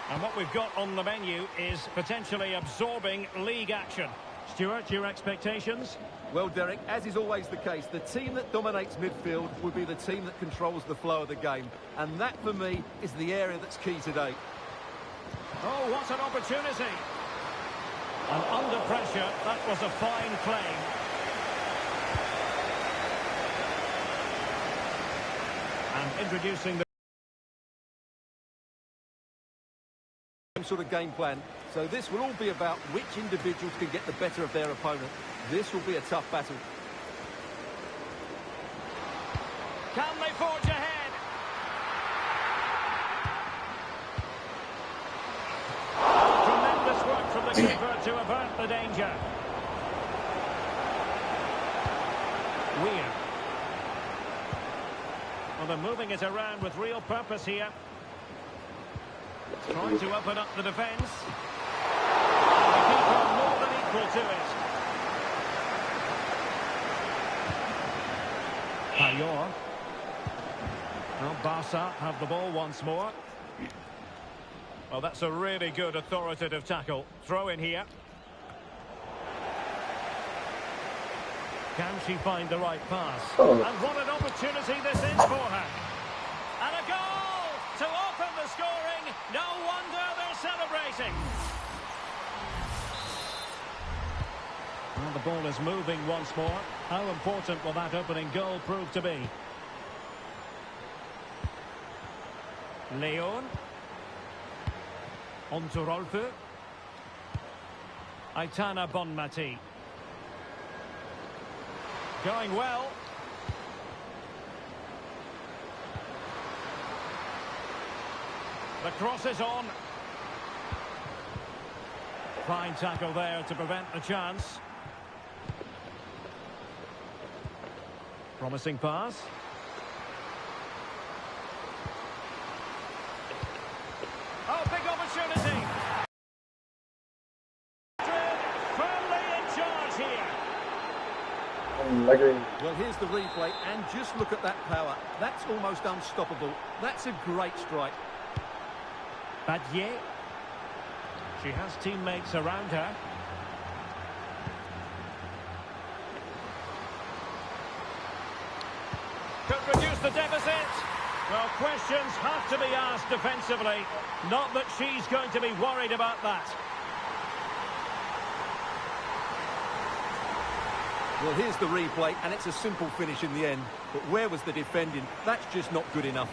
And what we've got on the menu is potentially absorbing league action. Stuart, your expectations? Well, Derek, as is always the case, the team that dominates midfield will be the team that controls the flow of the game. And that, for me, is the area that's key today. Oh, what an opportunity. And under pressure, that was a fine claim. And introducing the sort of game plan. So this will all be about which individuals can get the better of their opponent. This will be a tough battle. Can they forge ahead? Tremendous work from the keeper to avert the danger. Weir. Well, they're moving it around with real purpose here. Trying to open up the defence. The keeper more than equal to it. Payor. Well, Barca have the ball once more. Well, that's a really good authoritative tackle. Throw in here. Can she find the right pass? And what an opportunity this is for her. And a goal to open the scoring. No wonder they're celebrating. Well, the ball is moving once more. How important will that opening goal prove to be? Leon. On to Rolfo. Aitana Bonmati. Going well. The cross is on. Fine tackle there to prevent the chance. Promising pass. Oh, big opportunity. Firmly in charge here. Well, here's the replay, and just look at that power. That's almost unstoppable. That's a great strike. Badier. She has teammates around her. Could reduce the deficit. Well, questions have to be asked defensively. Not that she's going to be worried about that. Well, here's the replay, and it's a simple finish in the end. But where was the defending? That's just not good enough.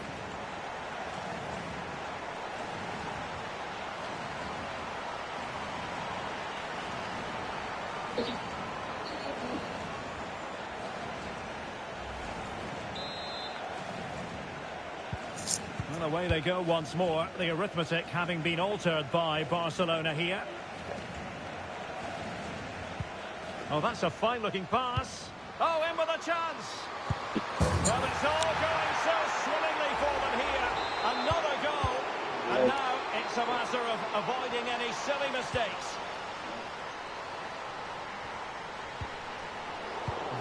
Well, away they go once more. The arithmetic having been altered by Barcelona here. Oh, that's a fine-looking pass. Oh, in with a chance. Well, it's all going so swimmingly for them here. Another goal. And now it's a matter of avoiding any silly mistakes.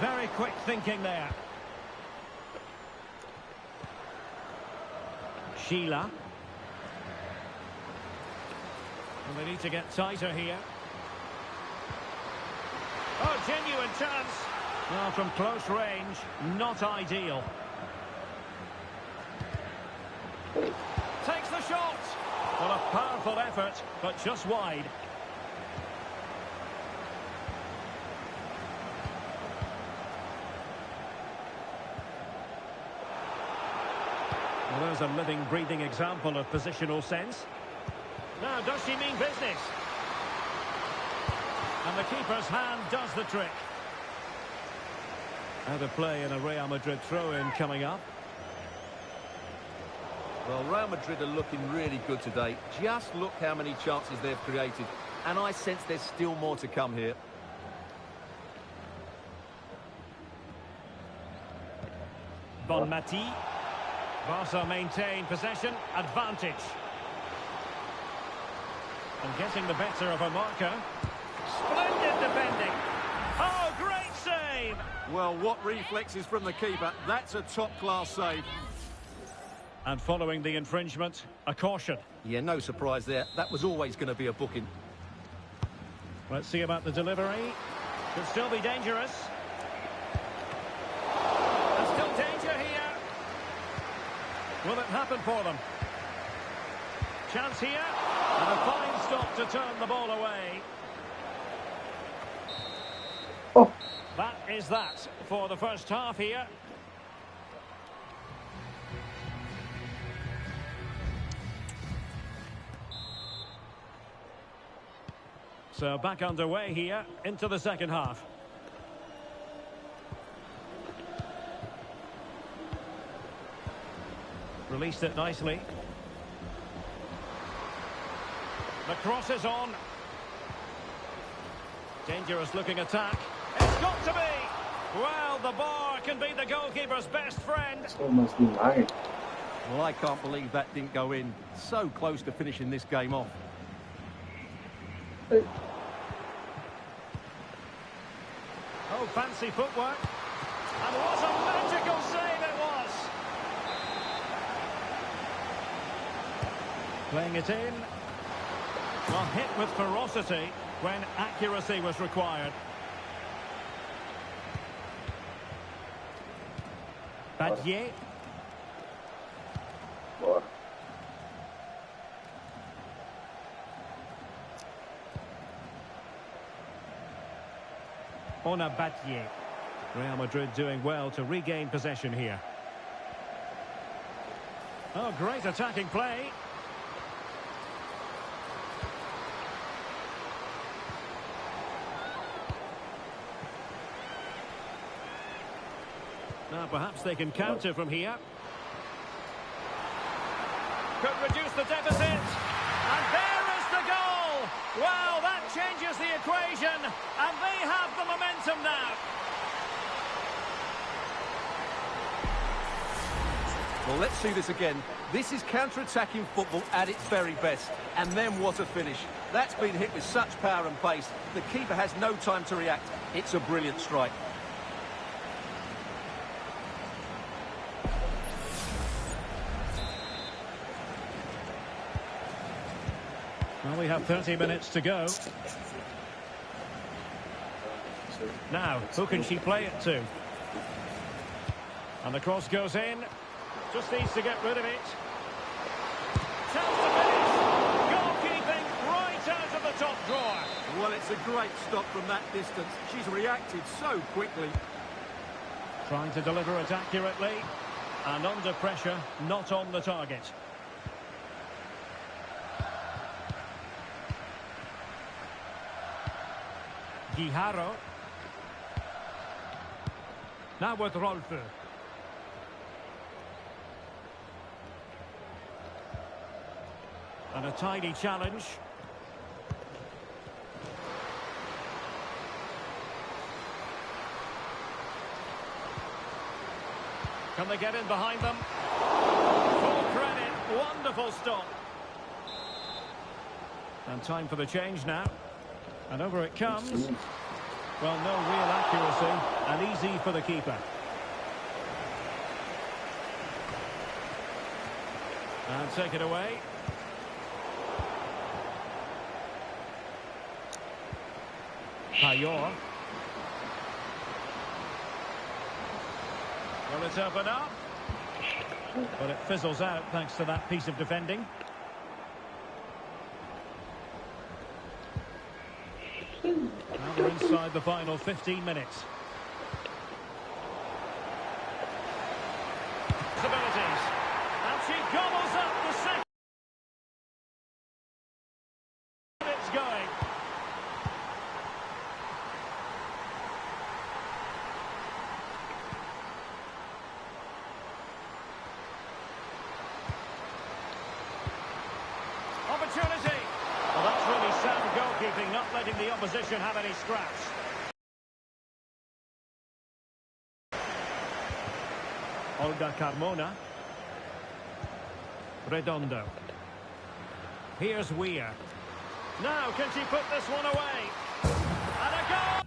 Very quick thinking there. Sheila. And they need to get tighter here. Oh, genuine chance. Well, from close range, not ideal. Takes the shot. Well, a powerful effort, but just wide. Well, there's a living, breathing example of positional sense. Now, does she mean business? And the keeper's hand does the trick. Out of play and a Real Madrid throw-in coming up. Well, Real Madrid are looking really good today. Just look how many chances they've created. And I sense there's still more to come here. Bonmati. Barca maintain possession, advantage. And getting the better of a marker. Splendid defending. Oh, great save. Well, what reflexes from the keeper. That's a top-class save. And following the infringement, a caution. Yeah, no surprise there. That was always going to be a booking. Let's see about the delivery. Could still be dangerous. There's still danger here. Will it happen for them? Chance here. And a fine stop to turn the ball away. Oh. That is that for the first half here. So back underway here into the second half. Released it nicely. The cross is on. Dangerous looking attack. It's got to be. Well, the bar can be the goalkeeper's best friend. This one must be mine. Well, I can't believe that didn't go in. So close to finishing this game off. Hey. Oh, fancy footwork. And what a magical save it was. Playing it in. Well, hit with ferocity when accuracy was required. Yeet. Boa. On a Yeet. Real Madrid doing well to regain possession here. Oh, great attacking play. Now perhaps they can counter from here. Could reduce the deficit. And there is the goal. Wow, that changes the equation. And they have the momentum now. Well, let's see this again. This is counter-attacking football at its very best. And then what a finish. That's been hit with such power and pace. The keeper has no time to react. It's a brilliant strike. Well, we have 30 minutes to go. Now, who can she play it to? And the cross goes in. Just needs to get rid of it. Chance to finish. Goalkeeping right out of the top drawer. Well, it's a great stop from that distance. She's reacted so quickly. Trying to deliver it accurately. And under pressure, not on the target. Guijarro. Now with Rolfo. And a tidy challenge. Can they get in behind them? Full credit. Wonderful stop. And time for the change now. And over it comes. Well, no real accuracy, and easy for the keeper. And take it away. Payor. Will it open up? But it fizzles out thanks to that piece of defending. Now we're inside the final 15 minutes. Possibilities. And she gobbles up the second. It's going. Opportunity. Well, that's really sound goalkeeping, not letting the opposition have any scraps. Olga Carmona. Redondo. Here's Weir. Now, can she put this one away? And a goal!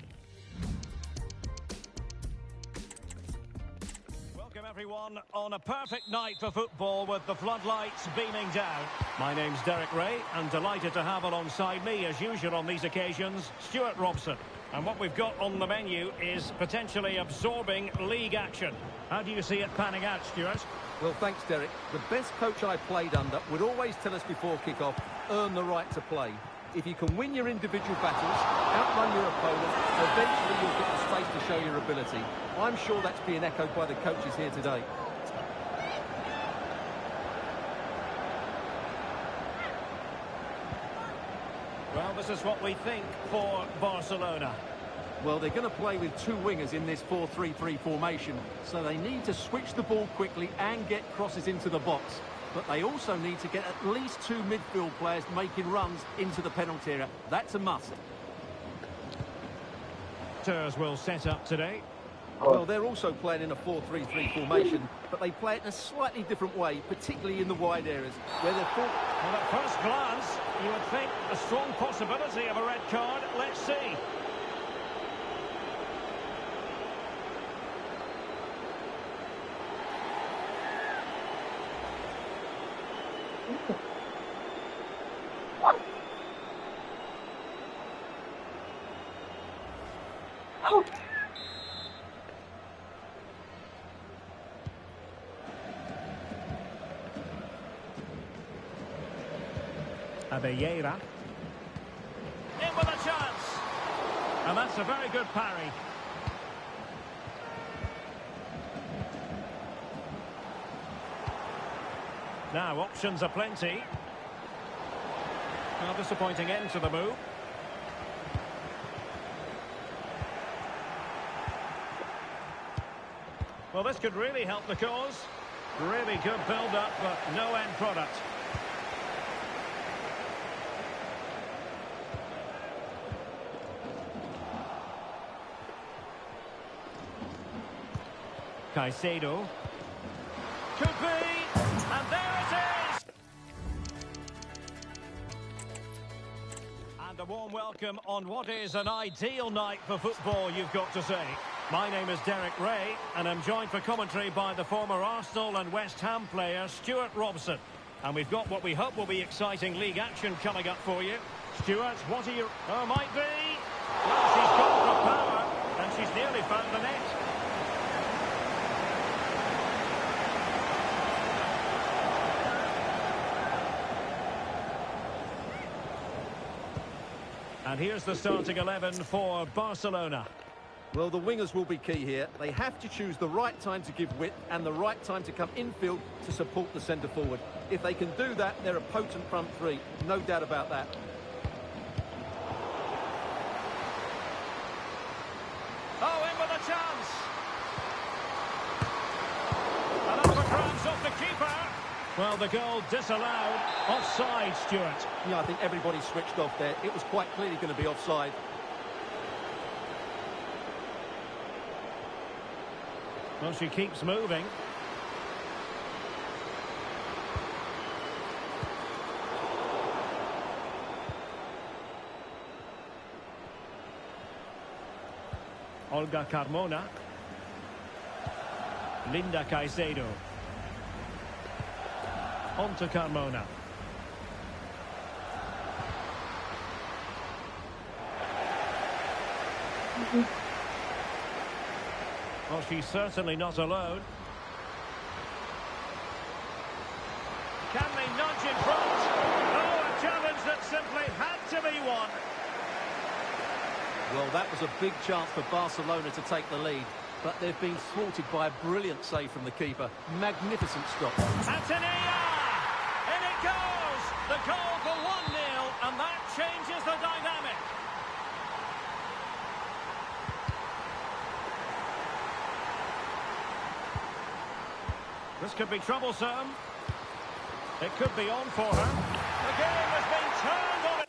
Welcome, everyone. everyone on a perfect night for football with the floodlights beaming down. My name's Derek Ray and delighted to have alongside me as usual on these occasions Stuart Robson. And what we've got on the menu is potentially absorbing league action. How do you see it panning out, Stuart? Well, thanks, Derek. The best coach I played under would always tell us before kick-off, earn the right to play. If you can win your individual battles, outrun your opponent, eventually you'll get the space to show your ability. I'm sure that's being echoed by the coaches here today. Well, this is what we think for Barcelona. Well, they're going to play with two wingers in this 4-3-3 formation, so they need to switch the ball quickly and get crosses into the box. But they also need to get at least two midfield players making runs into the penalty area. That's a must. Ters will set up today. Well, they're also playing in a 4-3-3 formation, but they play it in a slightly different way, particularly in the wide areas, where they're Well, at first glance, you would think a strong possibility of a red card. Let's see. Abelleira. In with a chance. And that's a very good parry. Now, options are plenty. Well, disappointing end to the move. Well, this could really help the cause. Really good build-up, but no end product. Caicedo. Could be, and there it is! And a warm welcome on what is an ideal night for football, you've got to say. My name is Derek Ray, and I'm joined for commentary by the former Arsenal and West Ham player, Stuart Robson. And we've got what we hope will be exciting league action coming up for you. Stuart, what are you... Oh, might be! Well, she's gone for power, and she's nearly found the net. And here's the starting 11 for Barcelona. Well, the wingers will be key here. They have to choose the right time to give width and the right time to come infield to support the centre-forward. If they can do that, they're a potent front three. No doubt about that. Oh, in with a chance. And up for grabs off the keeper. Well, the goal disallowed. Offside, Stuart. Yeah, I think everybody switched off there. It was quite clearly going to be offside. Well, she keeps moving. Olga Carmona. Linda Caicedo. On to Carmona. Well, she's certainly not alone. Can they nudge in front? Oh, a challenge that simply had to be won. Well, that was a big chance for Barcelona to take the lead, but they've been thwarted by a brilliant save from the keeper. Magnificent stop. Antonia! In it goes! The goal for 1-0, and that changes the dynamic. This could be troublesome. It could be on for her. The game has been turned on it.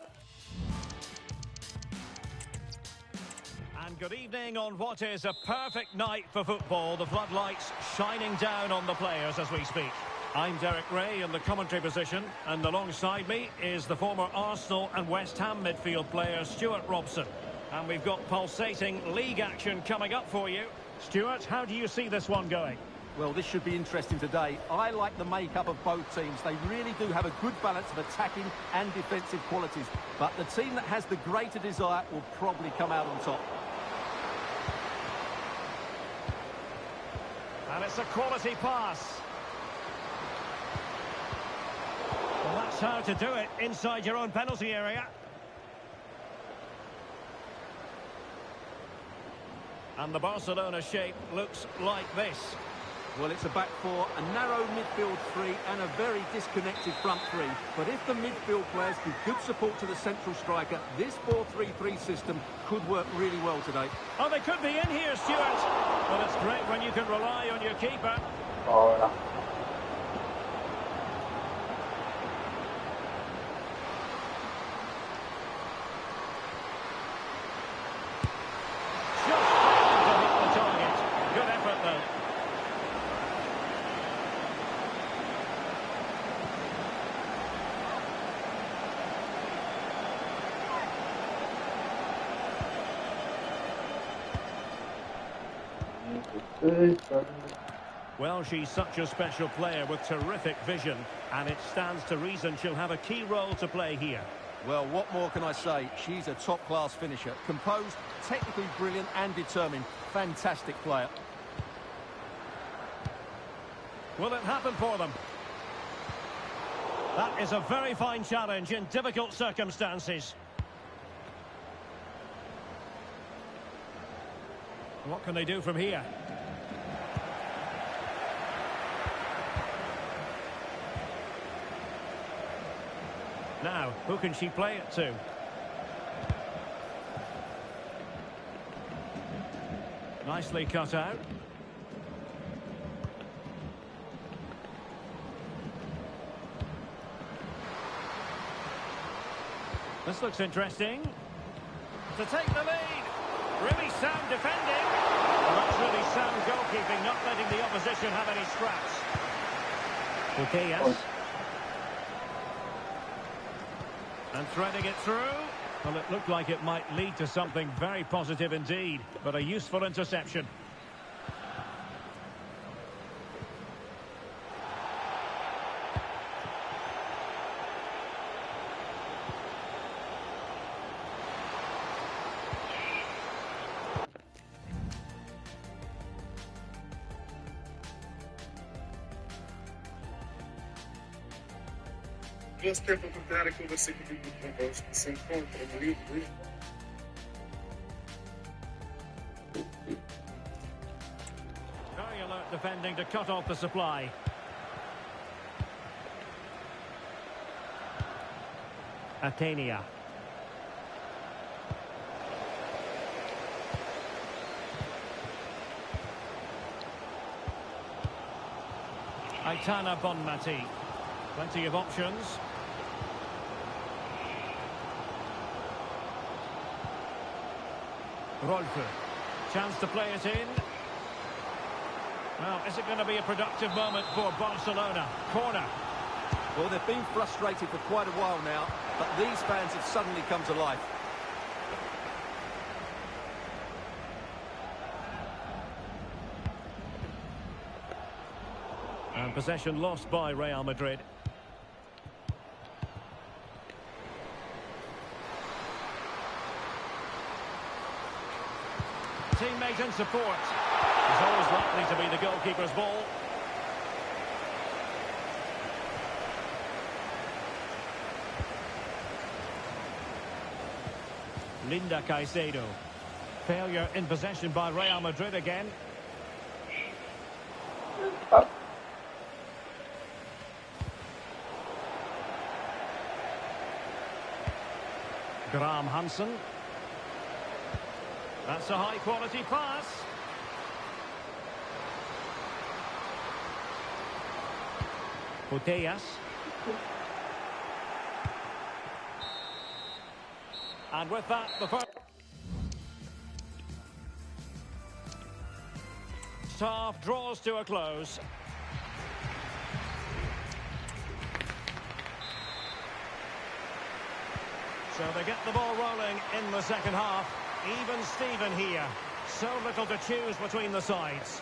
And good evening on what is a perfect night for football. The floodlights shining down on the players as we speak. I'm Derek Ray in the commentary position, and alongside me is the former Arsenal and West Ham midfield player Stuart Robson. And we've got pulsating league action coming up for you. Stuart, how do you see this one going? Well, this should be interesting today. I like the makeup of both teams. They really do have a good balance of attacking and defensive qualities. But the team that has the greater desire will probably come out on top. And it's a quality pass. Well, that's how to do it inside your own penalty area. And the Barcelona shape looks like this. Well, it's a back four, a narrow midfield three, and a very disconnected front three. But if the midfield players give good support to the central striker, this 4-3-3 system could work really well today. Oh, they could be in here, Stuart. Well, it's great when you can rely on your keeper. Ora. Just failing to hit the target. Good effort, though. Well, she's such a special player with terrific vision, and it stands to reason she'll have a key role to play here. Well, what more can I say? She's a top-class finisher. Composed, technically brilliant and determined. Fantastic player. Will it happen for them? That is a very fine challenge in difficult circumstances. What can they do from here? Now, who can she play it to? Nicely cut out. This looks interesting. To take the lead. Really sound defending. Well, that's really sound goalkeeping, not letting the opposition have any scraps. Okay, yes. And threading it through. Well, it looked like it might lead to something very positive indeed, but a useful interception. Nós temos que acompanhar aquilo da seguinte convosco, que se encontra no livro. Very alert defending to cut off the supply. Atenia. Aitana Bonmati. Plenty of options. Rolfe. Chance to play it in. Well, is it going to be a productive moment for Barcelona? Corner. Well, they've been frustrated for quite a while now, but these fans have suddenly come to life. And possession lost by Real Madrid. Teammate and support. It's always likely to be the goalkeeper's ball. Linda Caicedo. Failure in possession by Real Madrid again. Graham Hansen. That's a high-quality pass. Putellas. And with that, the first half draws to a close. So they get the ball rolling in the second half. Even Steven here. So little to choose between the sides.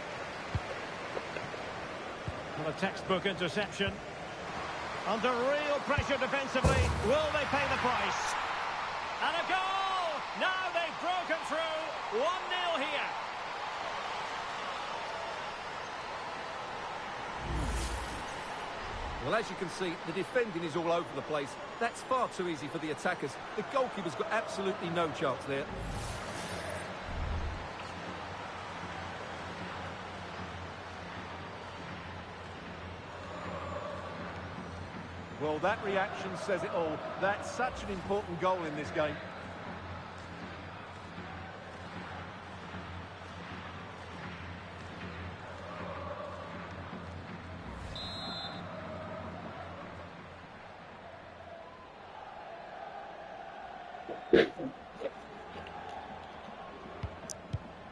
Well, a textbook interception. Under real pressure defensively. Will they pay the price? And a goal! Now they've broken through. 1-0 here. Well, as you can see, the defending is all over the place. That's far too easy for the attackers. The goalkeeper's got absolutely no chance there. Well, that reaction says it all. That's such an important goal in this game.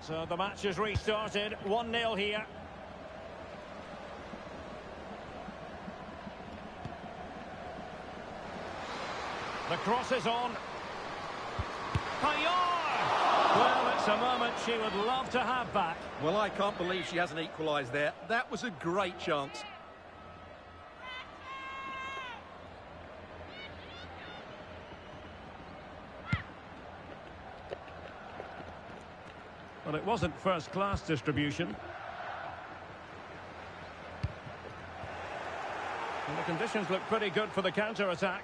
So the match is restarted. 1-0 here. The cross is on. Payard! Well, it's a moment she would love to have back. Well, I can't believe she hasn't equalised there. That was a great chance. Well, it wasn't first-class distribution. And the conditions look pretty good for the counter-attack.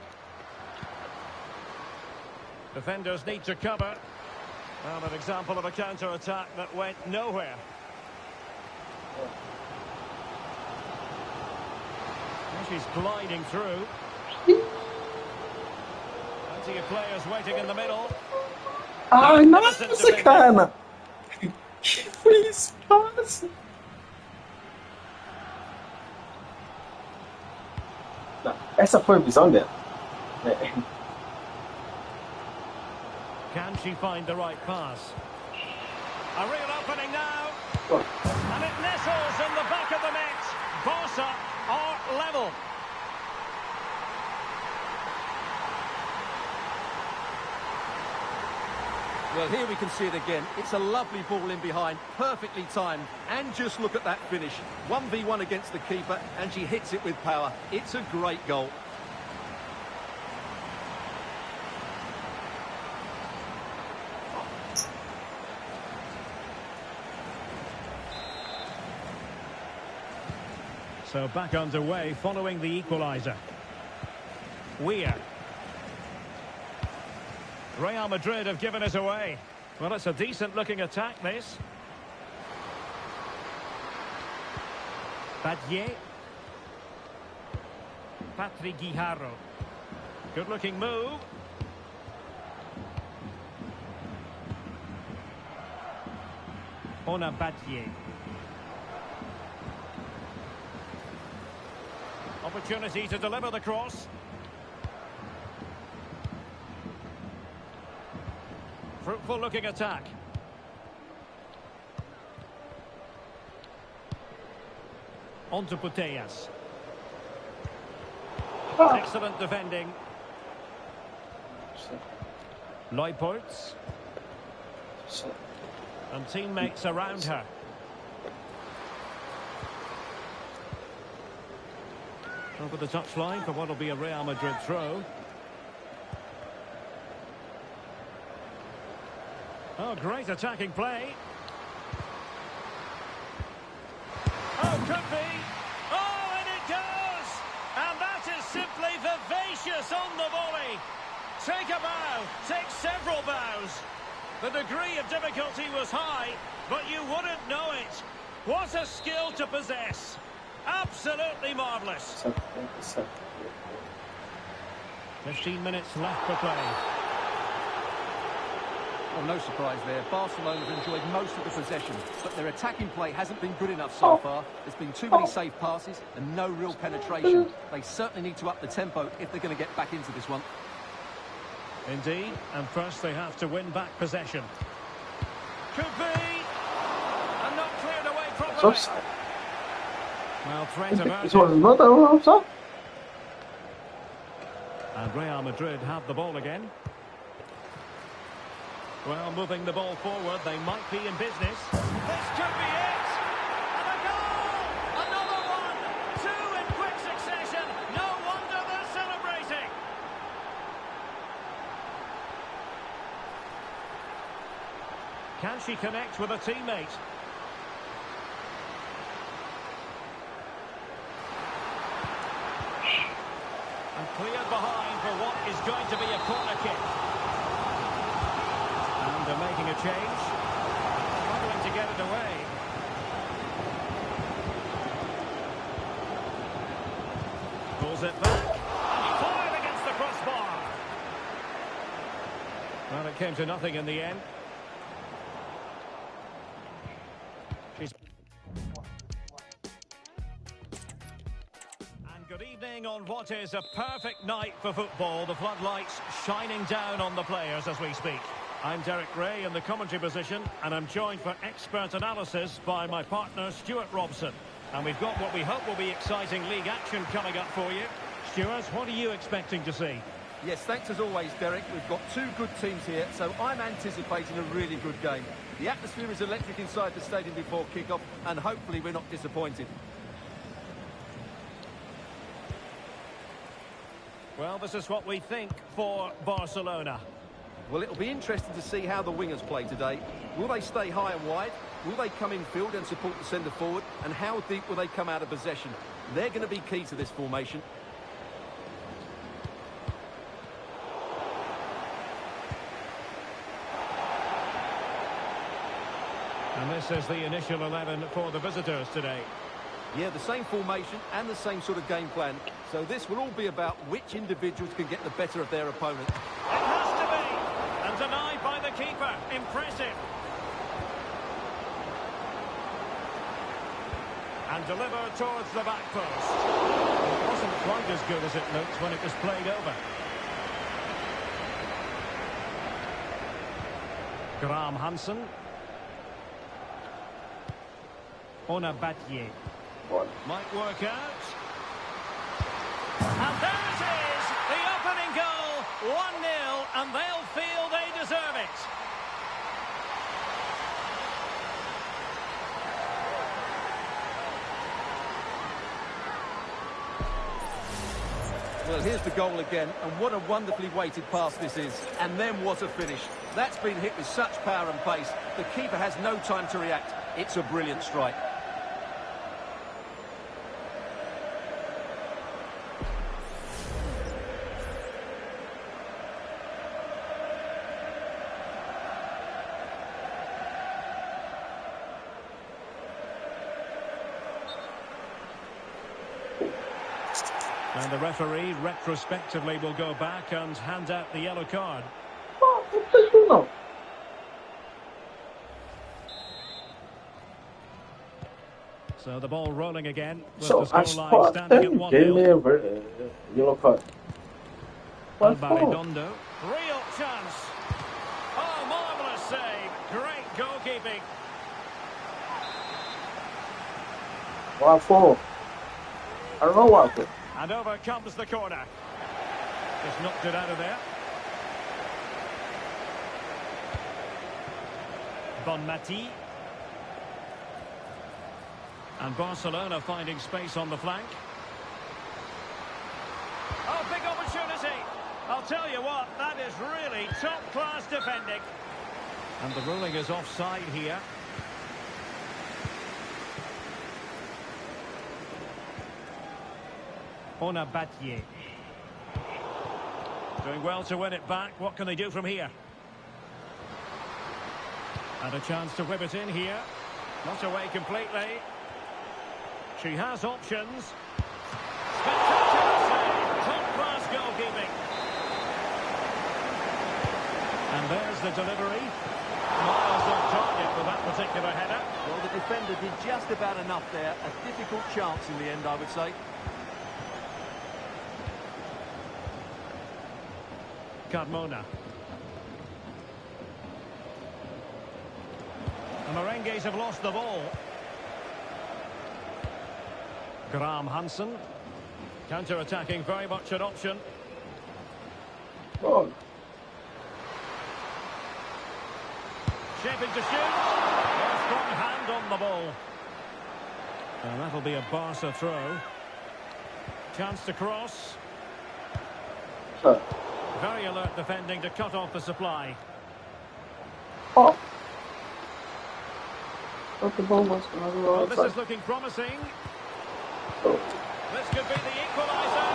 Defenders need to cover. Well, an example of a counter-attack that went nowhere. And she's gliding through. Plenty of players waiting in the middle. Ai, Magnificent nossa, defending. cara! Que foi isso? Nossa! Não, essa foi a visão dela. É. Can she find the right pass? A real opening now. Oh. And it nestles in the back of the net. Barca are level. Well, here we can see it again. It's a lovely ball in behind, perfectly timed. And just look at that finish. 1v1 against the keeper, and she hits it with power. It's a great goal. So back underway following the equaliser. Weir. Real Madrid have given it away. Well, it's a decent-looking attack, this. Badier. Patrick Guijarro. Good-looking move. Ona Badier. Opportunity to deliver the cross. Fruitful looking attack. On to Putellas. Excellent defending. Leupold's. And teammates around her. Over the touchline for what will be a Real Madrid throw. Oh, great attacking play. Oh, could be. Oh, and it does. And that is simply vivacious on the volley. Take a bow. Take several bows. The degree of difficulty was high, but you wouldn't know it. What a skill to possess. Absolutely marvellous. 15 minutes left for play. Well, no surprise there. Barcelona have enjoyed most of the possession, but their attacking play hasn't been good enough so far. There's been too many safe passes and no real penetration. They certainly need to up the tempo if they're going to get back into this one. Indeed, and first they have to win back possession. Could be! And not cleared away properly. Well, threat averted. And Real Madrid have the ball again. Well, moving the ball forward, they might be in business. This could be it! And a goal! Another one! 2-1! Can she connect with a teammate? And cleared behind for what is going to be a corner kick. And they're making a change. Struggling to get it away. Pulls it back. And he fired against the crossbar. Well, it came to nothing in the end. She's... And good evening on what is a perfect night for football. The floodlights shining down on the players as we speak. I'm Derek Ray in the commentary position, and I'm joined for expert analysis by my partner Stuart Robson. And we've got what we hope will be exciting league action coming up for you. Stuart, what are you expecting to see? Yes, thanks as always, Derek. We've got two good teams here, so I'm anticipating a really good game. The atmosphere is electric inside the stadium before kick-off, and hopefully we're not disappointed. Well, this is what we think for Barcelona. Well, it'll be interesting to see how the wingers play today. Will they stay high and wide? Will they come in field and support the centre-forward? And how deep will they come out of possession? They're going to be key to this formation. And this is the initial 11 for the visitors today. Yeah, the same formation and the same sort of game plan. So this will all be about which individuals can get the better of their opponent. It has to be! And denied by the keeper. Impressive. And delivered towards the back post. It wasn't quite as good as it looked when it was played over. Graham Hansen. Ona Batye. Might work out. And there it is! The opening goal! 1-0, and they'll feel they deserve it. Well, here's the goal again, and what a wonderfully weighted pass this is. And then what a finish. That's been hit with such power and pace. The keeper has no time to react. It's a brilliant strike. And the referee retrospectively will go back and hand out the yellow card. So the ball rolling again with So the I scoreline standing at gave me 1-0. a yellow card. What for? Alvaridondo. Real chance. Oh, marvellous save. Great goalkeeping. What for? I don't know what for. And over comes the corner. Just knocked it out of there. Bonmati. And Barcelona finding space on the flank. Oh, big opportunity. I'll tell you what, that is really top-class defending. And the ruling is offside here. Ona Batye. Doing well to win it back. What can they do from here? And a chance to whip it in here. Not away completely. She has options. Spectacular save. Top-class goalkeeping. And there's the delivery. Miles on target with that particular header. Well, the defender did just about enough there. A difficult chance in the end, I would say. Carmona. The Merengues have lost the ball. Graham Hansen. Counter-attacking, very much an option. Oh. Shaping to shoot. A strong hand on the ball. And that'll be a Barca throw. Chance to cross. Very alert defending to cut off the supply. Oh. Thought the ball was going to go Oh, this outside. is looking promising. Oh, This could be the equaliser.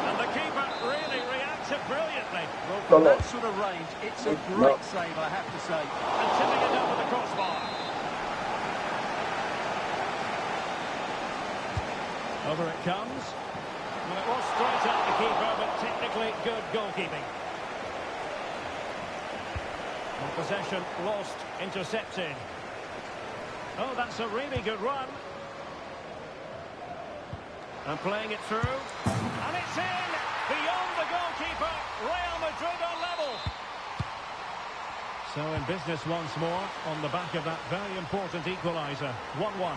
And the keeper really reacted brilliantly. Well, no, from no. that sort of range, it's a No. great save, I have to say. And tipping it over the crossbar. Over it comes. Well, it was straight at the keeper, but technically good goalkeeping. And possession lost, intercepted. Oh, that's a really good run. And playing it through. And it's in! Beyond the goalkeeper. Real Madrid are level. So in business once more on the back of that very important equaliser. 1-1.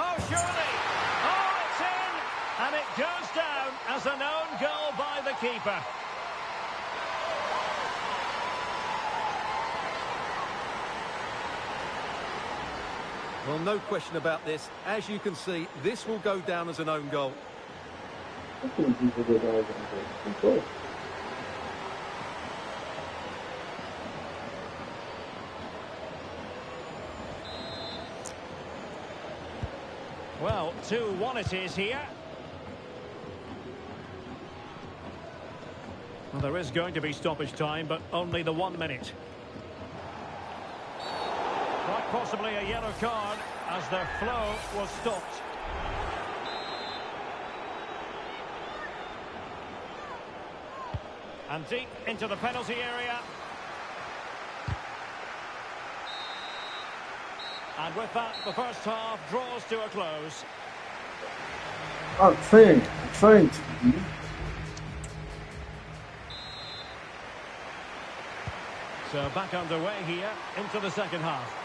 Oh, surely! Oh, it's in! And it goes down as an own goal by the keeper. Well, no question about this. As you can see, this will go down as an own goal. I think people did all that. Good. Well, 2-1 it is here. Well, there is going to be stoppage time, but only the 1 minute. Quite possibly a yellow card as their flow was stopped. And deep into the penalty area. And with that, the first half draws to a close. I'm trained. So back underway here into the second half.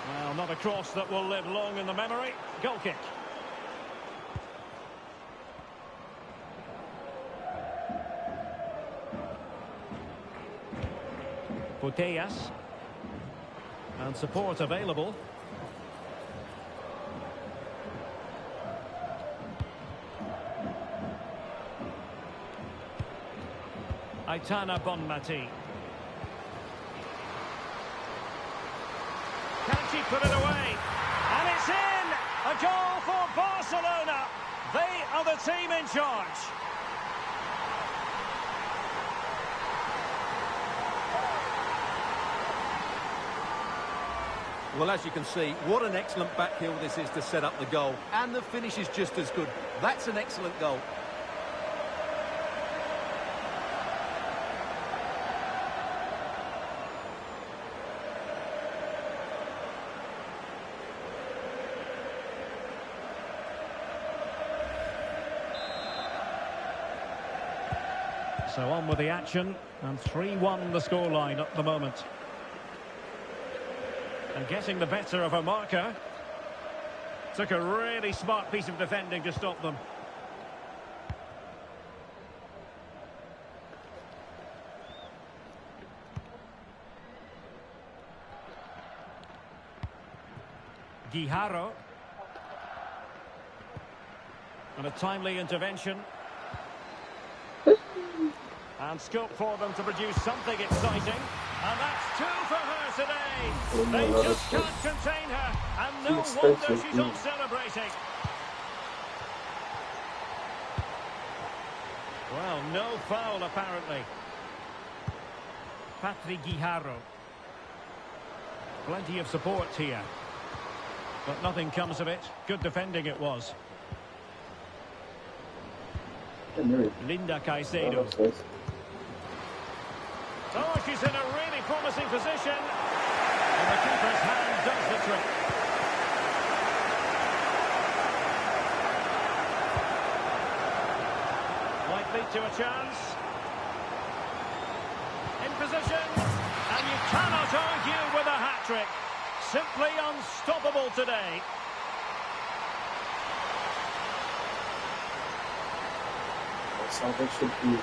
Well, not a cross that will live long in the memory. Goal kick. Putellas. And support available. Aitana Bonmati. Can she put it away? And it's in! A goal for Barcelona. They are the team in charge. Well, as you can see, what an excellent backheel this is to set up the goal. And the finish is just as good. That's an excellent goal. So on with the action, and 3-1 the scoreline at the moment. And getting the better of a marker. Took a really smart piece of defending to stop them. Guijarro. And a timely intervention. And scope for them to produce something exciting. And that's 2 for her today. They just can't contain her. And no wonder she's on celebrating. Well, no foul apparently. Patrick Guijarro. Plenty of support here. But nothing comes of it. Good defending it was. Linda Caicedo. Oh, she's in a really promising position. And the keeper's hand does the trick. Might lead to a chance. In position. And you cannot argue with a hat-trick. Simply unstoppable today. That's how they should be.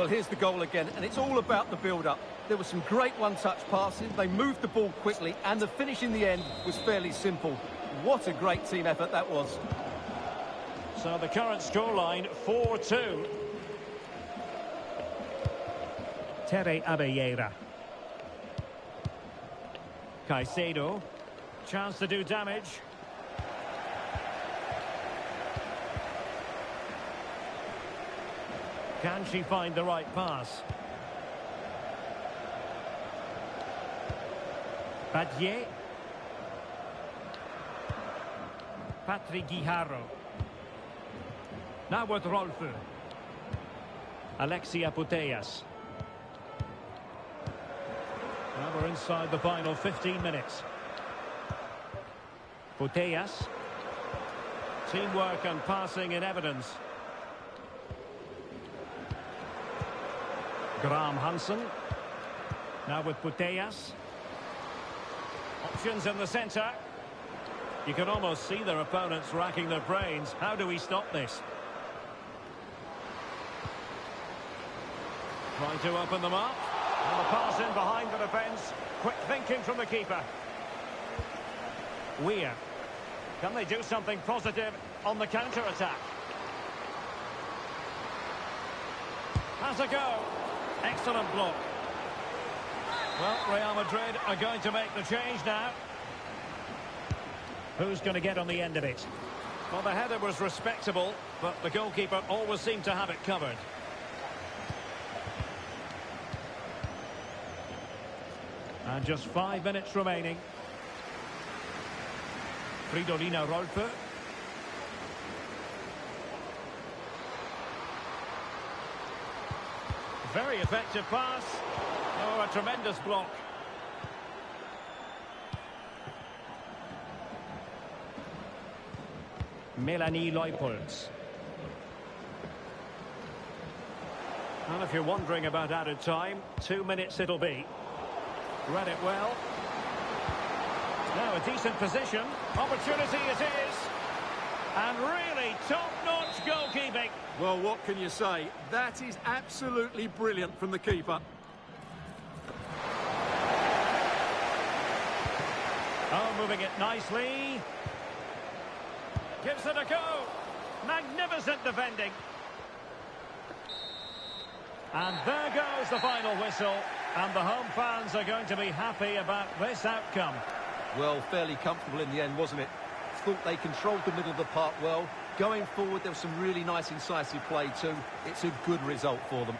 Well, here's the goal again, and it's all about the build-up. There was some great one-touch passing, they moved the ball quickly, and the finish in the end was fairly simple. What a great team effort that was. So the current scoreline, 4-2. Tere Abelleira. Caicedo. Chance to do damage. Can she find the right pass? Badier. Patrick Guijarro. Now with Rolfo. Alexia Putellas. Now we're inside the final 15 minutes. Putellas. Teamwork and passing in evidence. Graham Hansen. Now with Putellas. Options in the centre. You can almost see their opponents racking their brains. How do we stop this? Trying to open them up. And the pass in behind the defence. Quick thinking from the keeper. Weir. Can they do something positive on the counter-attack? Has a go. Excellent block. Well, Real Madrid are going to make the change now. Who's going to get on the end of it? Well, the header was respectable, but the goalkeeper always seemed to have it covered. And just 5 minutes remaining. Fridolina Rolfo. Very effective pass. Oh, a tremendous block. Melanie Leupolz. And if you're wondering about added time, 2 minutes it'll be. Read it well. Now a decent position. Opportunity it is. And really top-notch goalkeeping. Well, what can you say? That is absolutely brilliant from the keeper. Oh, moving it nicely. Gives it a go. Magnificent defending. And there goes the final whistle. And the home fans are going to be happy about this outcome. Well, fairly comfortable in the end, wasn't it? Thought they controlled the middle of the park well. Going forward, there was some really nice incisive play too. It's a good result for them.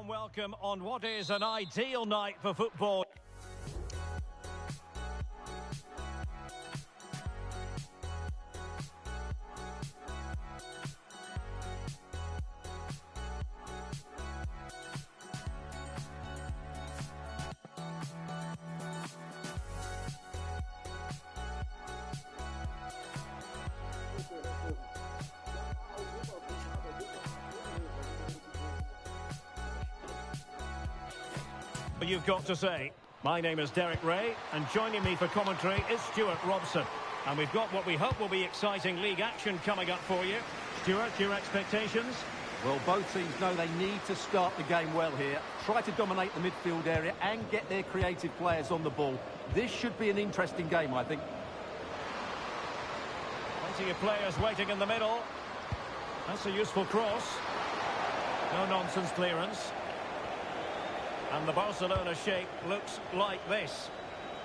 Welcome on what is an ideal night for football. You've got to say. My name is Derek Ray, and joining me for commentary is Stuart Robson. And we've got what we hope will be exciting league action coming up for you. Stuart, your expectations? Well, both teams know they need to start the game well here. Try to dominate the midfield area and get their creative players on the ball. This should be an interesting game, I think. Plenty of players waiting in the middle. That's a useful cross. No-nonsense clearance. And the Barcelona shape looks like this.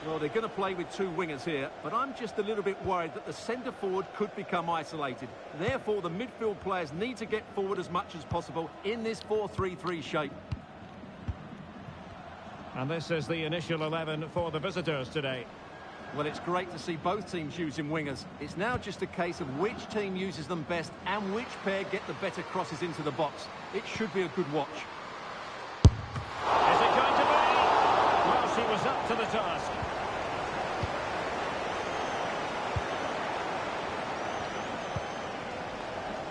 Well, they're going to play with two wingers here, but I'm just a little bit worried that the centre-forward could become isolated. Therefore, the midfield players need to get forward as much as possible in this 4-3-3 shape. And this is the initial 11 for the visitors today. Well, it's great to see both teams using wingers. It's now just a case of which team uses them best and which pair get the better crosses into the box. It should be a good watch. Is it going to be? Well, she was up to the task.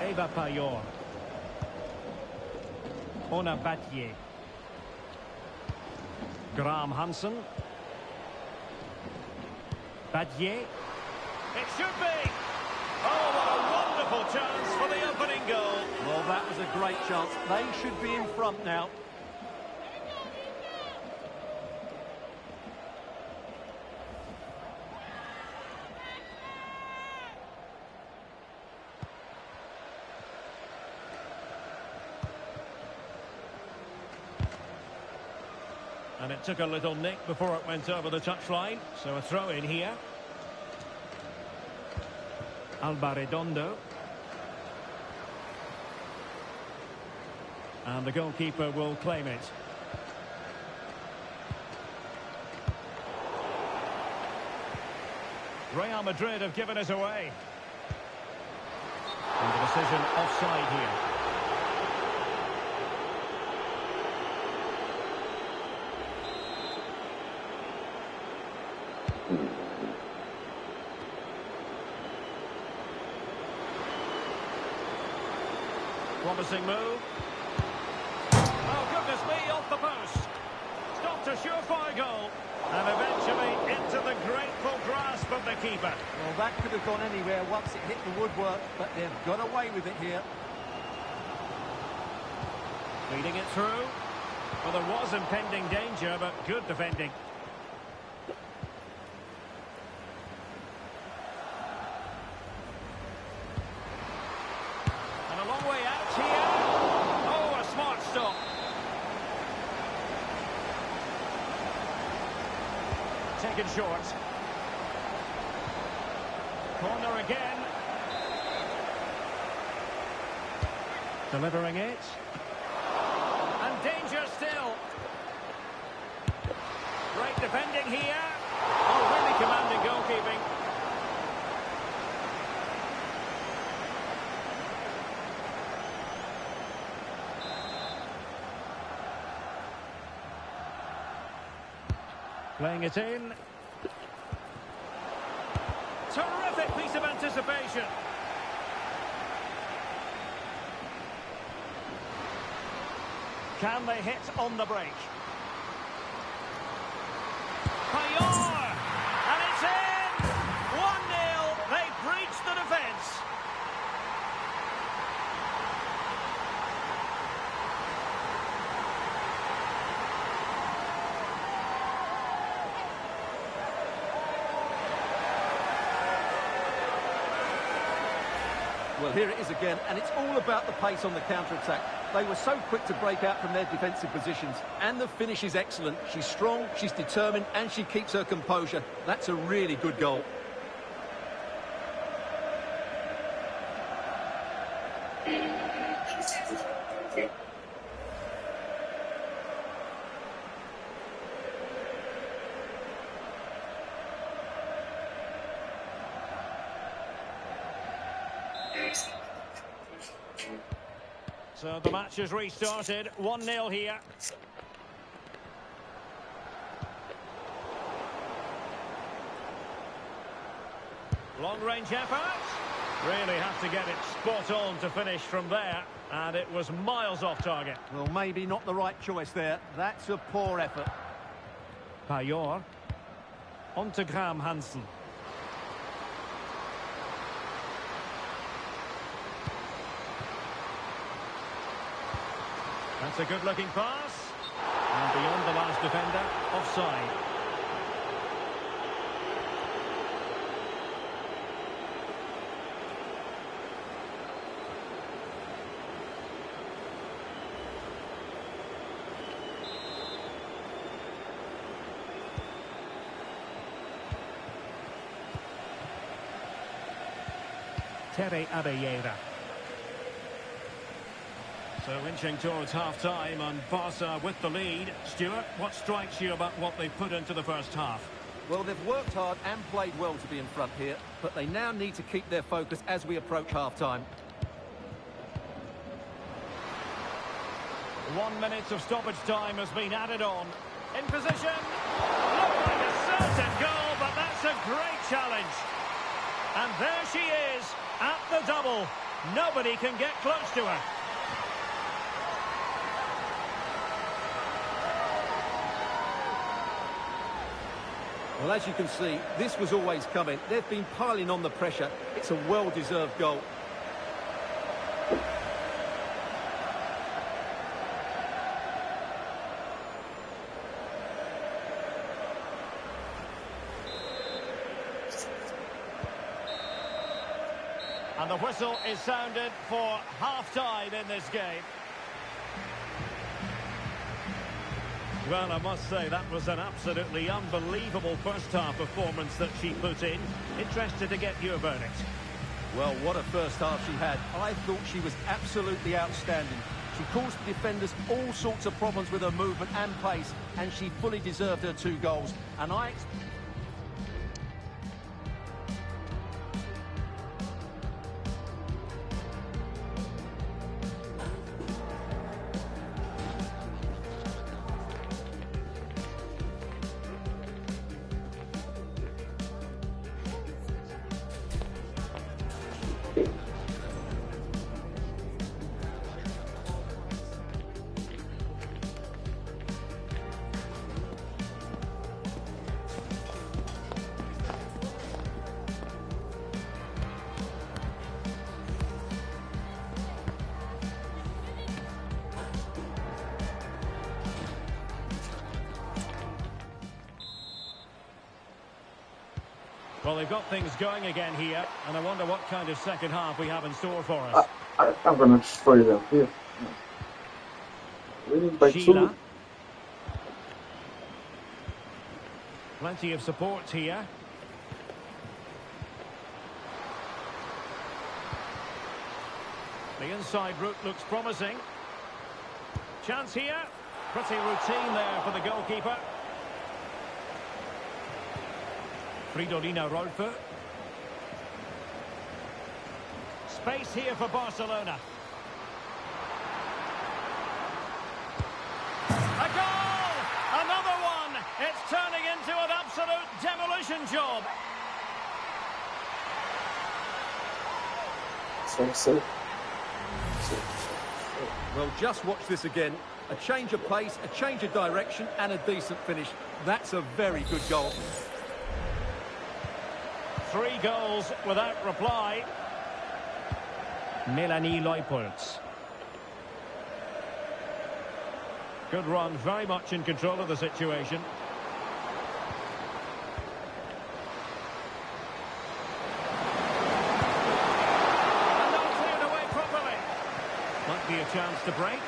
Eva Payor. Ona Batye. Graham Hansen. Batye. It should be! Oh, what a wonderful chance for the opening goal. Well, that was a great chance. They should be in front now. And it took a little nick before it went over the touchline. So a throw in here. Alba Redondo. And the goalkeeper will claim it. Real Madrid have given it away. And the decision offside here. Promising move. Oh, goodness me, off the post. Stopped a surefire goal. And eventually into the grateful grasp of the keeper. Well, that could have gone anywhere once it hit the woodwork, but they've got away with it here. Feeding it through. Well, there was impending danger, but good defending. And a long way out here. Oh, a smart stop. Taken short. Corner again. Delivering it. And danger still. Great defending here. Oh, really commanding goalkeeping. Playing it in. Terrific piece of anticipation. Can they hit on the break? Payor! And it's in! 1-0. They breached the defence. Well, here it is again, and it's all about the pace on the counter-attack. They were so quick to break out from their defensive positions, and the finish is excellent. She's strong, she's determined, and she keeps her composure. That's a really good goal. So the match has restarted. 1-0 here. Long-range effort. Really have to get it spot on to finish from there. And it was miles off target. Well, maybe not the right choice there. That's a poor effort. Payor. On to Graham Hansen. That's a good-looking pass. And beyond the last defender, offside. Tere Abeyeda. So inching towards half-time and Barca with the lead. Stuart, what strikes you about what they put into the first half? Well, they've worked hard and played well to be in front here, but they now need to keep their focus as we approach half-time. 1 minute of stoppage time has been added on. In position. Looked like a certain goal, but that's a great challenge. And there she is, at the double. Nobody can get close to her. Well, as you can see, this was always coming. They've been piling on the pressure. It's a well-deserved goal. And the whistle is sounded for half-time in this game. Well, I must say, that was an absolutely unbelievable first-half performance that she put in. Interested to get your verdict. Well, what a first half she had. I thought she was absolutely outstanding. She caused the defenders all sorts of problems with her movement and pace, and she fully deserved her 2 goals. And Well, they've got things going again here, and I wonder what kind of second half we have in store for us. I'm going to destroy them here. Winning by 2. Plenty of support here. The inside route looks promising. Chance here. Pretty routine there for the goalkeeper. Fridolina Rolfo. Space here for Barcelona. A goal! Another one! It's turning into an absolute demolition job. So. Well, just watch this again. A change of pace, a change of direction, and a decent finish. That's a very good goal. 3 goals without reply. Melanie Leupolz. Good run, very much in control of the situation. And not cleared away properly. Might be a chance to break.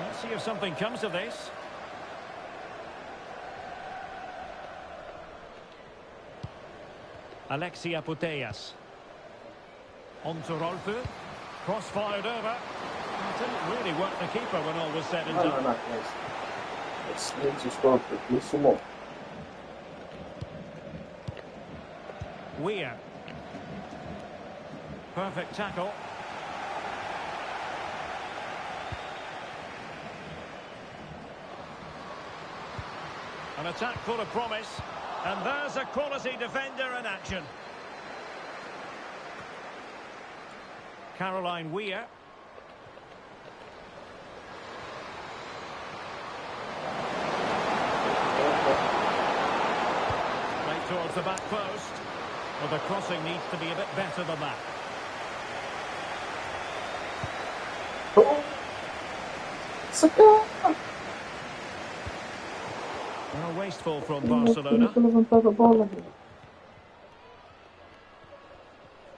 Let's see if something comes of this. Alexia Putellas. On to Rolfo. Cross-fired over. It didn't really work the keeper when all was said and done. No. It's just going to do some more. Weir. Perfect tackle. An attack full of promise. And there's a quality defender in action. Caroline Weir. Right towards the back post. Well, the crossing needs to be a bit better than that. Oh. It's a goal. Well, wasteful from Barcelona.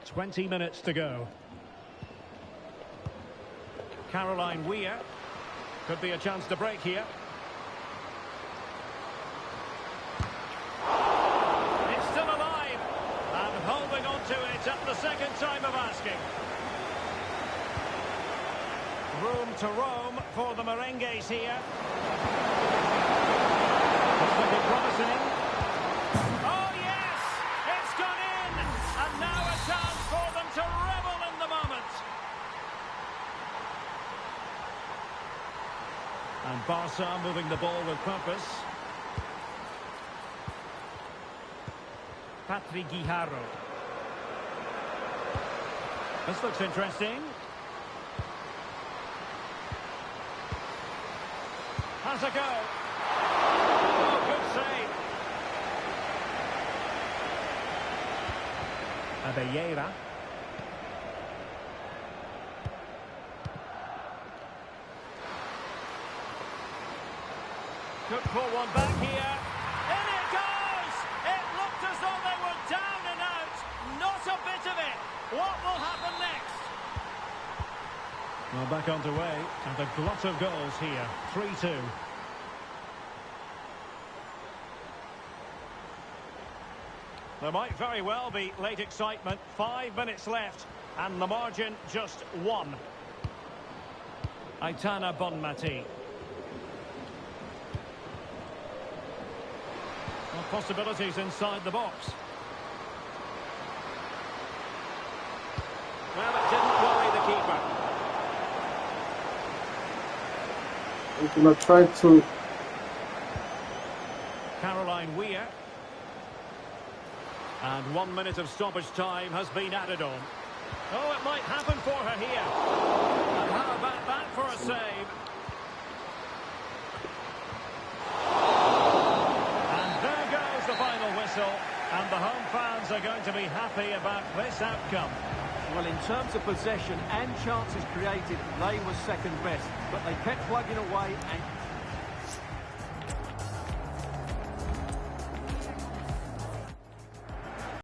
20 minutes to go. Caroline Weir. Could be a chance to break here. It's still alive. And holding on to it at the second time of asking. Room to roam for the Merengues here. Looking promising. Oh yes! It's gone in! And now a chance for them to revel in the moment. And Barca moving the ball with purpose. Patrick Guijarro. This looks interesting. Has a go. Oh, good save. Abelleira. Could pull one back here. In it goes! It looked as though they were down and out. Not a bit of it. What will happen next? Well, back underway, and a glut of goals here. 3-2. There might very well be late excitement. 5 minutes left, and the margin just 1. Aitana Bonmati. Well, possibilities inside the box. Well, it didn't worry the keeper. We're going to try to... Caroline Weir. And 1 minute of stoppage time has been added on. Oh, it might happen for her here. And how about that for a save? And there goes the final whistle. And the home fans are going to be happy about this outcome. Well, in terms of possession and chances created, they were second best. But they kept plugging away and